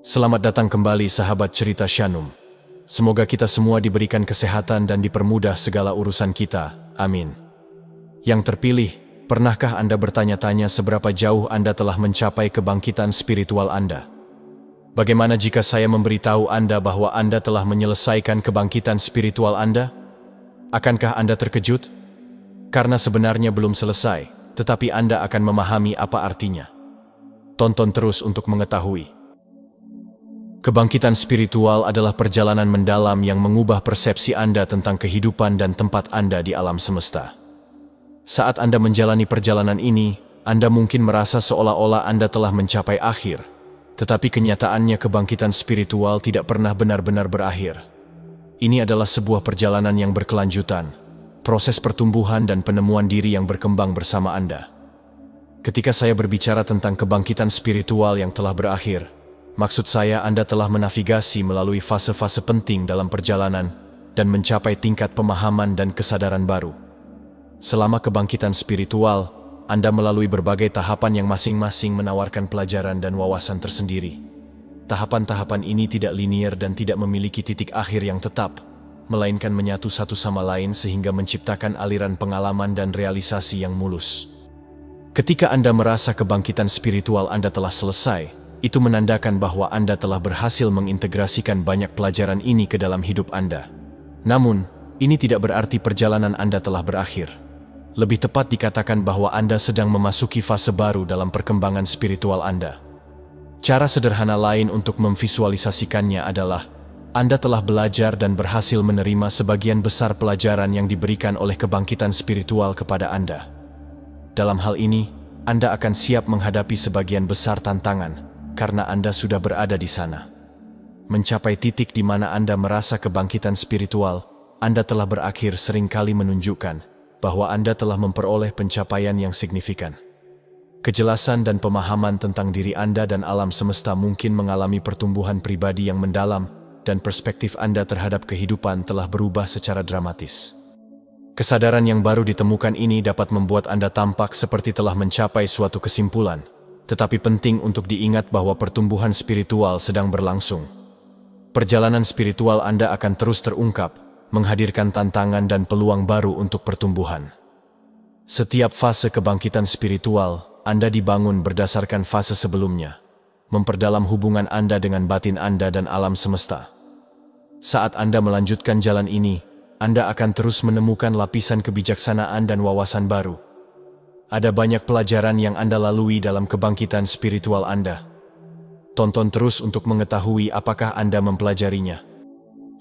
Selamat datang kembali sahabat cerita Shanum. Semoga kita semua diberikan kesehatan dan dipermudah segala urusan kita. Amin. Yang terpilih, pernahkah Anda bertanya-tanya seberapa jauh Anda telah mencapai kebangkitan spiritual Anda? Bagaimana jika saya memberitahu Anda bahwa Anda telah menyelesaikan kebangkitan spiritual Anda? Akankah Anda terkejut? Karena sebenarnya belum selesai, tetapi Anda akan memahami apa artinya. Tonton terus untuk mengetahui. Kebangkitan spiritual adalah perjalanan mendalam yang mengubah persepsi Anda tentang kehidupan dan tempat Anda di alam semesta. Saat Anda menjalani perjalanan ini, Anda mungkin merasa seolah-olah Anda telah mencapai akhir, tetapi kenyataannya kebangkitan spiritual tidak pernah benar-benar berakhir. Ini adalah sebuah perjalanan yang berkelanjutan, proses pertumbuhan dan penemuan diri yang berkembang bersama Anda. Ketika saya berbicara tentang kebangkitan spiritual yang telah berakhir, maksud saya Anda telah menavigasi melalui fase-fase penting dalam perjalanan dan mencapai tingkat pemahaman dan kesadaran baru. Selama kebangkitan spiritual, Anda melalui berbagai tahapan yang masing-masing menawarkan pelajaran dan wawasan tersendiri. Tahapan-tahapan ini tidak linier dan tidak memiliki titik akhir yang tetap, melainkan menyatu satu sama lain sehingga menciptakan aliran pengalaman dan realisasi yang mulus. Ketika Anda merasa kebangkitan spiritual Anda telah selesai, itu menandakan bahwa Anda telah berhasil mengintegrasikan banyak pelajaran ini ke dalam hidup Anda. Namun, ini tidak berarti perjalanan Anda telah berakhir. Lebih tepat dikatakan bahwa Anda sedang memasuki fase baru dalam perkembangan spiritual Anda. Cara sederhana lain untuk memvisualisasikannya adalah, Anda telah belajar dan berhasil menerima sebagian besar pelajaran yang diberikan oleh kebangkitan spiritual kepada Anda. Dalam hal ini, Anda akan siap menghadapi sebagian besar tantangan, karena Anda sudah berada di sana. Mencapai titik di mana Anda merasa kebangkitan spiritual, Anda telah berakhir seringkali menunjukkan bahwa Anda telah memperoleh pencapaian yang signifikan. Kejelasan dan pemahaman tentang diri Anda dan alam semesta mungkin mengalami pertumbuhan pribadi yang mendalam, dan perspektif Anda terhadap kehidupan telah berubah secara dramatis. Kesadaran yang baru ditemukan ini dapat membuat Anda tampak seperti telah mencapai suatu kesimpulan, tetapi penting untuk diingat bahwa pertumbuhan spiritual sedang berlangsung. Perjalanan spiritual Anda akan terus terungkap, menghadirkan tantangan dan peluang baru untuk pertumbuhan. Setiap fase kebangkitan spiritual, Anda dibangun berdasarkan fase sebelumnya, memperdalam hubungan Anda dengan batin Anda dan alam semesta. Saat Anda melanjutkan jalan ini, Anda akan terus menemukan lapisan kebijaksanaan dan wawasan baru. Ada banyak pelajaran yang Anda lalui dalam kebangkitan spiritual Anda. Tonton terus untuk mengetahui apakah Anda mempelajarinya.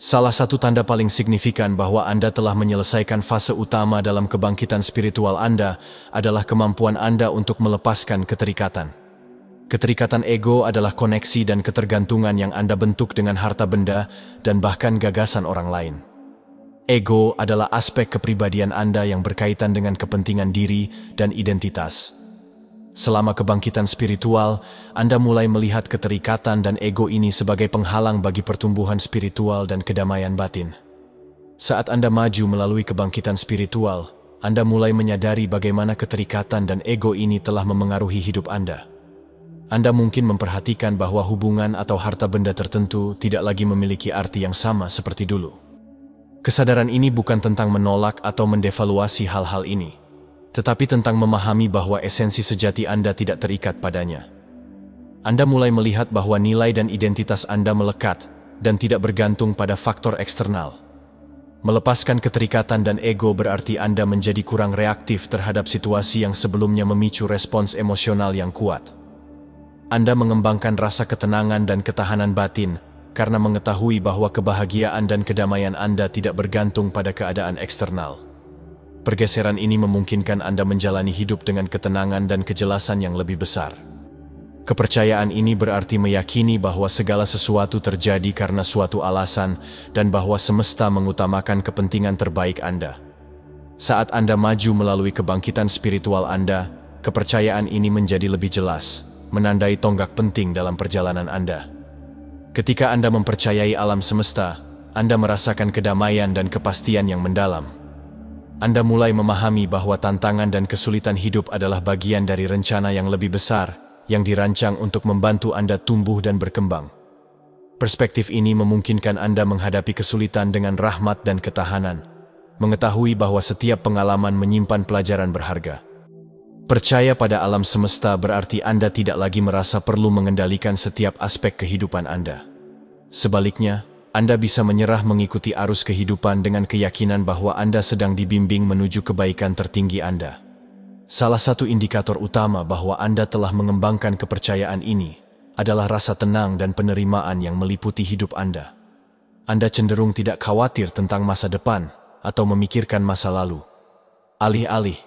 Salah satu tanda paling signifikan bahwa Anda telah menyelesaikan fase utama dalam kebangkitan spiritual Anda adalah kemampuan Anda untuk melepaskan keterikatan. Keterikatan ego adalah koneksi dan ketergantungan yang Anda bentuk dengan harta benda dan bahkan gagasan orang lain. Ego adalah aspek kepribadian Anda yang berkaitan dengan kepentingan diri dan identitas. Selama kebangkitan spiritual, Anda mulai melihat keterikatan dan ego ini sebagai penghalang bagi pertumbuhan spiritual dan kedamaian batin. Saat Anda maju melalui kebangkitan spiritual, Anda mulai menyadari bagaimana keterikatan dan ego ini telah memengaruhi hidup Anda. Anda mungkin memperhatikan bahwa hubungan atau harta benda tertentu tidak lagi memiliki arti yang sama seperti dulu. Kesadaran ini bukan tentang menolak atau mendevaluasi hal-hal ini, tetapi tentang memahami bahwa esensi sejati Anda tidak terikat padanya. Anda mulai melihat bahwa nilai dan identitas Anda melekat dan tidak bergantung pada faktor eksternal. Melepaskan keterikatan dan ego berarti Anda menjadi kurang reaktif terhadap situasi yang sebelumnya memicu respons emosional yang kuat. Anda mengembangkan rasa ketenangan dan ketahanan batin, karena mengetahui bahwa kebahagiaan dan kedamaian Anda tidak bergantung pada keadaan eksternal. Pergeseran ini memungkinkan Anda menjalani hidup dengan ketenangan dan kejelasan yang lebih besar. Kepercayaan ini berarti meyakini bahwa segala sesuatu terjadi karena suatu alasan dan bahwa semesta mengutamakan kepentingan terbaik Anda. Saat Anda maju melalui kebangkitan spiritual Anda, kepercayaan ini menjadi lebih jelas, menandai tonggak penting dalam perjalanan Anda. Ketika Anda mempercayai alam semesta, Anda merasakan kedamaian dan kepastian yang mendalam. Anda mulai memahami bahwa tantangan dan kesulitan hidup adalah bagian dari rencana yang lebih besar, yang dirancang untuk membantu Anda tumbuh dan berkembang. Perspektif ini memungkinkan Anda menghadapi kesulitan dengan rahmat dan ketahanan, mengetahui bahwa setiap pengalaman menyimpan pelajaran berharga. Percaya pada alam semesta berarti Anda tidak lagi merasa perlu mengendalikan setiap aspek kehidupan Anda. Sebaliknya, Anda bisa menyerah mengikuti arus kehidupan dengan keyakinan bahwa Anda sedang dibimbing menuju kebaikan tertinggi Anda. Salah satu indikator utama bahwa Anda telah mengembangkan kepercayaan ini adalah rasa tenang dan penerimaan yang meliputi hidup Anda. Anda cenderung tidak khawatir tentang masa depan atau memikirkan masa lalu. Alih-alih,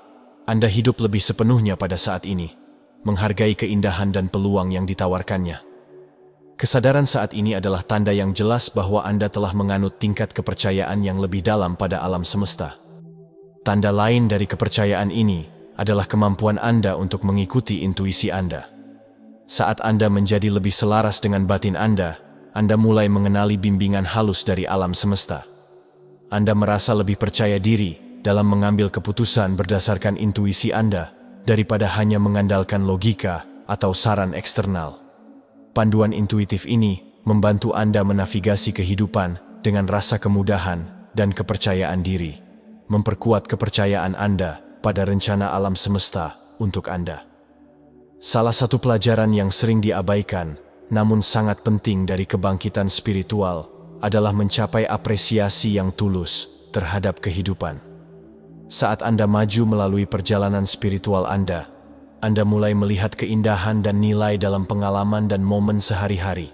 Anda hidup lebih sepenuhnya pada saat ini, menghargai keindahan dan peluang yang ditawarkannya. Kesadaran saat ini adalah tanda yang jelas bahwa Anda telah menganut tingkat kepercayaan yang lebih dalam pada alam semesta. Tanda lain dari kepercayaan ini adalah kemampuan Anda untuk mengikuti intuisi Anda. Saat Anda menjadi lebih selaras dengan batin Anda mulai mengenali bimbingan halus dari alam semesta. Anda merasa lebih percaya diri dalam mengambil keputusan berdasarkan intuisi Anda daripada hanya mengandalkan logika atau saran eksternal. Panduan intuitif ini membantu Anda menavigasi kehidupan dengan rasa kemudahan dan kepercayaan diri, memperkuat kepercayaan Anda pada rencana alam semesta untuk Anda. Salah satu pelajaran yang sering diabaikan, namun sangat penting dari kebangkitan spiritual, adalah mencapai apresiasi yang tulus terhadap kehidupan. Saat Anda maju melalui perjalanan spiritual Anda mulai melihat keindahan dan nilai dalam pengalaman dan momen sehari-hari.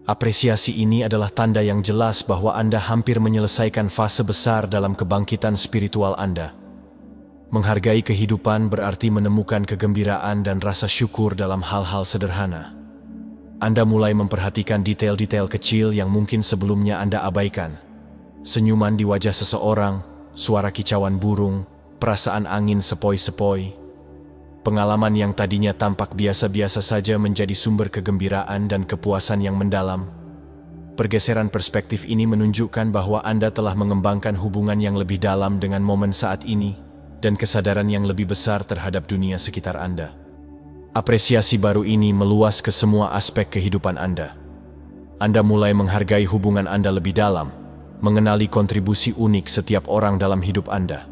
Apresiasi ini adalah tanda yang jelas bahwa Anda hampir menyelesaikan fase besar dalam kebangkitan spiritual Anda. Menghargai kehidupan berarti menemukan kegembiraan dan rasa syukur dalam hal-hal sederhana. Anda mulai memperhatikan detail-detail kecil yang mungkin sebelumnya Anda abaikan. Senyuman di wajah seseorang, suara kicauan burung, perasaan angin sepoi-sepoi. Pengalaman yang tadinya tampak biasa-biasa saja menjadi sumber kegembiraan dan kepuasan yang mendalam. Pergeseran perspektif ini menunjukkan bahwa Anda telah mengembangkan hubungan yang lebih dalam dengan momen saat ini, dan kesadaran yang lebih besar terhadap dunia sekitar Anda. Apresiasi baru ini meluas ke semua aspek kehidupan Anda. Anda mulai menghargai hubungan Anda lebih dalam, mengenali kontribusi unik setiap orang dalam hidup Anda.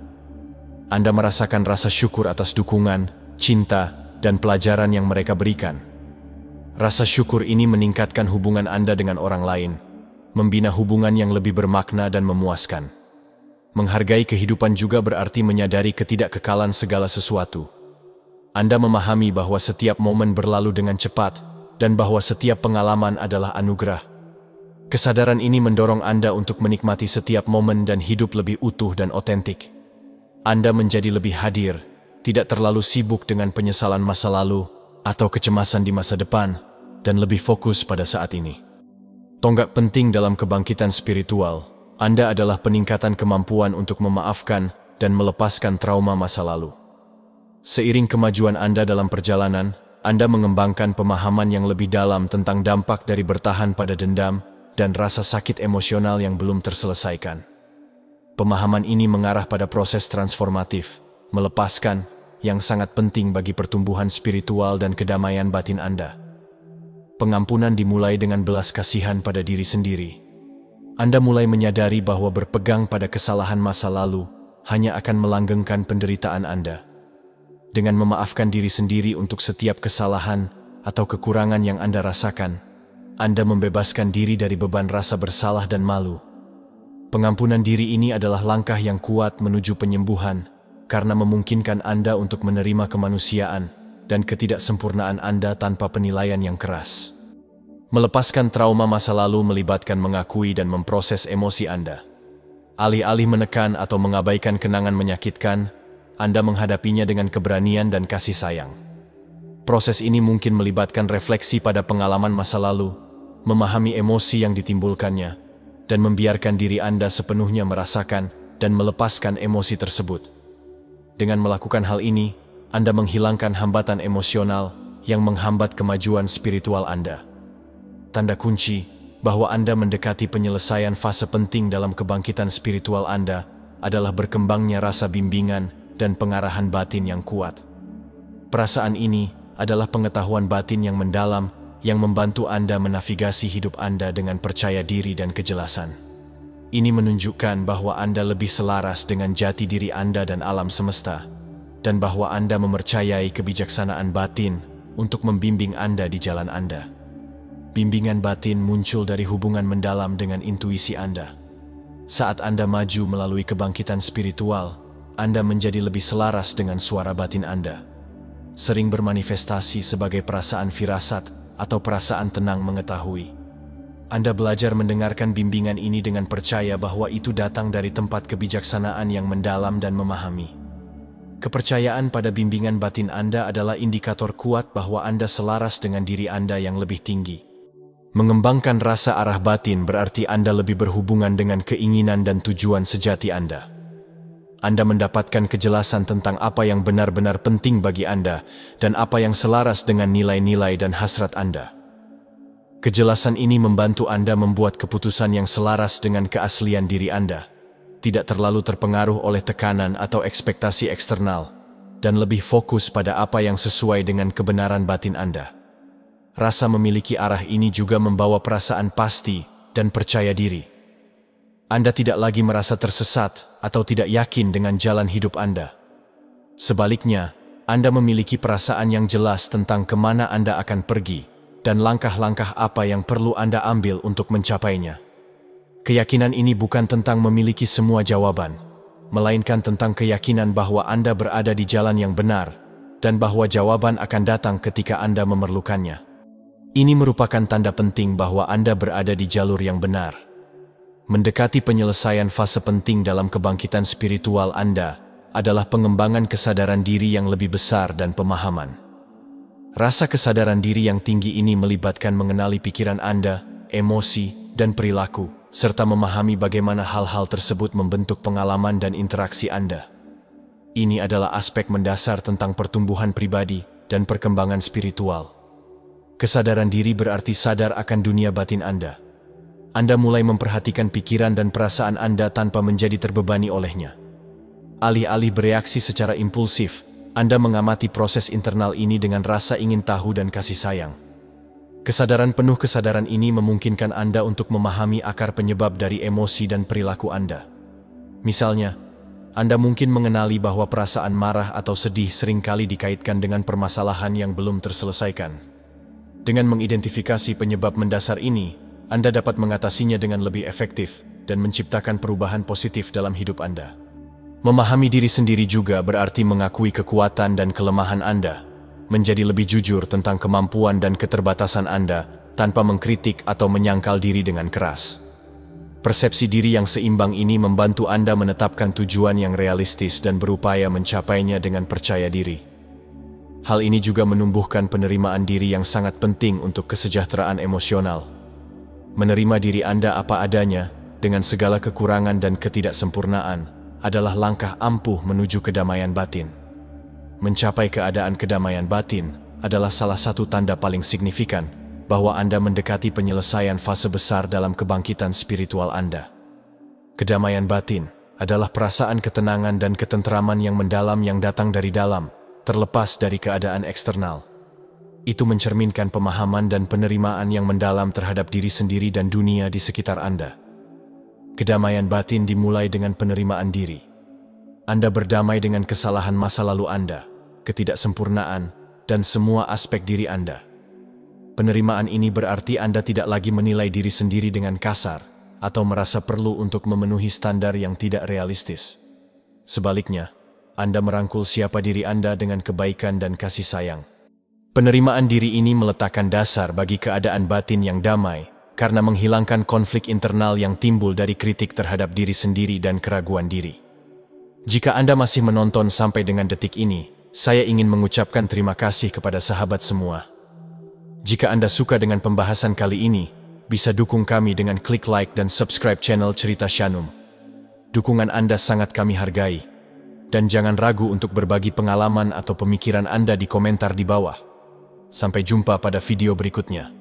Anda merasakan rasa syukur atas dukungan, cinta, dan pelajaran yang mereka berikan. Rasa syukur ini meningkatkan hubungan Anda dengan orang lain, membina hubungan yang lebih bermakna dan memuaskan. Menghargai kehidupan juga berarti menyadari ketidakkekalan segala sesuatu. Anda memahami bahwa setiap momen berlalu dengan cepat dan bahwa setiap pengalaman adalah anugerah. Kesadaran ini mendorong Anda untuk menikmati setiap momen dan hidup lebih utuh dan otentik. Anda menjadi lebih hadir, tidak terlalu sibuk dengan penyesalan masa lalu atau kecemasan di masa depan, dan lebih fokus pada saat ini. Tonggak penting dalam kebangkitan spiritual Anda adalah peningkatan kemampuan untuk memaafkan dan melepaskan trauma masa lalu. Seiring kemajuan Anda dalam perjalanan, Anda mengembangkan pemahaman yang lebih dalam tentang dampak dari bertahan pada dendam dan rasa sakit emosional yang belum terselesaikan. Pemahaman ini mengarah pada proses transformatif, melepaskan, yang sangat penting bagi pertumbuhan spiritual dan kedamaian batin Anda. Pengampunan dimulai dengan belas kasihan pada diri sendiri. Anda mulai menyadari bahwa berpegang pada kesalahan masa lalu hanya akan melanggengkan penderitaan Anda. Dengan memaafkan diri sendiri untuk setiap kesalahan atau kekurangan yang Anda rasakan, Anda membebaskan diri dari beban rasa bersalah dan malu. Pengampunan diri ini adalah langkah yang kuat menuju penyembuhan, karena memungkinkan Anda untuk menerima kemanusiaan dan ketidaksempurnaan Anda tanpa penilaian yang keras. Melepaskan trauma masa lalu melibatkan mengakui dan memproses emosi Anda. Alih-alih menekan atau mengabaikan kenangan menyakitkan, Anda menghadapinya dengan keberanian dan kasih sayang. Proses ini mungkin melibatkan refleksi pada pengalaman masa lalu, memahami emosi yang ditimbulkannya, dan membiarkan diri Anda sepenuhnya merasakan dan melepaskan emosi tersebut. Dengan melakukan hal ini, Anda menghilangkan hambatan emosional yang menghambat kemajuan spiritual Anda. Tanda kunci bahwa Anda mendekati penyelesaian fase penting dalam kebangkitan spiritual Anda adalah berkembangnya rasa bimbingan dan pengarahan batin yang kuat. Perasaan ini adalah pengetahuan batin yang mendalam yang membantu Anda menavigasi hidup Anda dengan percaya diri dan kejelasan. Ini menunjukkan bahwa Anda lebih selaras dengan jati diri Anda dan alam semesta, dan bahwa Anda mempercayai kebijaksanaan batin untuk membimbing Anda di jalan Anda. Bimbingan batin muncul dari hubungan mendalam dengan intuisi Anda. Saat Anda maju melalui kebangkitan spiritual, Anda menjadi lebih selaras dengan suara batin Anda. Sering bermanifestasi sebagai perasaan firasat atau perasaan tenang mengetahui. Anda belajar mendengarkan bimbingan ini dengan percaya bahwa itu datang dari tempat kebijaksanaan yang mendalam dan memahami. Kepercayaan pada bimbingan batin Anda adalah indikator kuat bahwa Anda selaras dengan diri Anda yang lebih tinggi. Mengembangkan rasa arah batin berarti Anda lebih berhubungan dengan keinginan dan tujuan sejati Anda. Anda mendapatkan kejelasan tentang apa yang benar-benar penting bagi Anda dan apa yang selaras dengan nilai-nilai dan hasrat Anda. Kejelasan ini membantu Anda membuat keputusan yang selaras dengan keaslian diri Anda, tidak terlalu terpengaruh oleh tekanan atau ekspektasi eksternal, dan lebih fokus pada apa yang sesuai dengan kebenaran batin Anda. Rasa memiliki arah ini juga membawa perasaan pasti dan percaya diri. Anda tidak lagi merasa tersesat atau tidak yakin dengan jalan hidup Anda. Sebaliknya, Anda memiliki perasaan yang jelas tentang kemana Anda akan pergi dan langkah-langkah apa yang perlu Anda ambil untuk mencapainya. Keyakinan ini bukan tentang memiliki semua jawaban, melainkan tentang keyakinan bahwa Anda berada di jalan yang benar dan bahwa jawaban akan datang ketika Anda memerlukannya. Ini merupakan tanda penting bahwa Anda berada di jalur yang benar. Mendekati penyelesaian fase penting dalam kebangkitan spiritual Anda adalah pengembangan kesadaran diri yang lebih besar dan pemahaman. Rasa kesadaran diri yang tinggi ini melibatkan mengenali pikiran Anda, emosi, dan perilaku, serta memahami bagaimana hal-hal tersebut membentuk pengalaman dan interaksi Anda. Ini adalah aspek mendasar tentang pertumbuhan pribadi dan perkembangan spiritual. Kesadaran diri berarti sadar akan dunia batin Anda. Anda mulai memperhatikan pikiran dan perasaan Anda tanpa menjadi terbebani olehnya. Alih-alih bereaksi secara impulsif, Anda mengamati proses internal ini dengan rasa ingin tahu dan kasih sayang. Penuh kesadaran ini memungkinkan Anda untuk memahami akar penyebab dari emosi dan perilaku Anda. Misalnya, Anda mungkin mengenali bahwa perasaan marah atau sedih seringkali dikaitkan dengan permasalahan yang belum terselesaikan. Dengan mengidentifikasi penyebab mendasar ini, Anda dapat mengatasinya dengan lebih efektif dan menciptakan perubahan positif dalam hidup Anda. Memahami diri sendiri juga berarti mengakui kekuatan dan kelemahan Anda, menjadi lebih jujur tentang kemampuan dan keterbatasan Anda tanpa mengkritik atau menyangkal diri dengan keras. Persepsi diri yang seimbang ini membantu Anda menetapkan tujuan yang realistis dan berupaya mencapainya dengan percaya diri. Hal ini juga menumbuhkan penerimaan diri yang sangat penting untuk kesejahteraan emosional. Menerima diri Anda apa adanya, dengan segala kekurangan dan ketidaksempurnaan, adalah langkah ampuh menuju kedamaian batin. Mencapai keadaan kedamaian batin adalah salah satu tanda paling signifikan bahwa Anda mendekati penyelesaian fase besar dalam kebangkitan spiritual Anda. Kedamaian batin adalah perasaan ketenangan dan ketentraman yang mendalam yang datang dari dalam, terlepas dari keadaan eksternal. Itu mencerminkan pemahaman dan penerimaan yang mendalam terhadap diri sendiri dan dunia di sekitar Anda. Kedamaian batin dimulai dengan penerimaan diri. Anda berdamai dengan kesalahan masa lalu Anda, ketidaksempurnaan, dan semua aspek diri Anda. Penerimaan ini berarti Anda tidak lagi menilai diri sendiri dengan kasar atau merasa perlu untuk memenuhi standar yang tidak realistis. Sebaliknya, Anda merangkul siapa diri Anda dengan kebaikan dan kasih sayang. Penerimaan diri ini meletakkan dasar bagi keadaan batin yang damai karena menghilangkan konflik internal yang timbul dari kritik terhadap diri sendiri dan keraguan diri. Jika Anda masih menonton sampai dengan detik ini, saya ingin mengucapkan terima kasih kepada sahabat semua. Jika Anda suka dengan pembahasan kali ini, bisa dukung kami dengan klik like dan subscribe channel Cerita Shanum. Dukungan Anda sangat kami hargai. Dan jangan ragu untuk berbagi pengalaman atau pemikiran Anda di komentar di bawah. Sampai jumpa pada video berikutnya.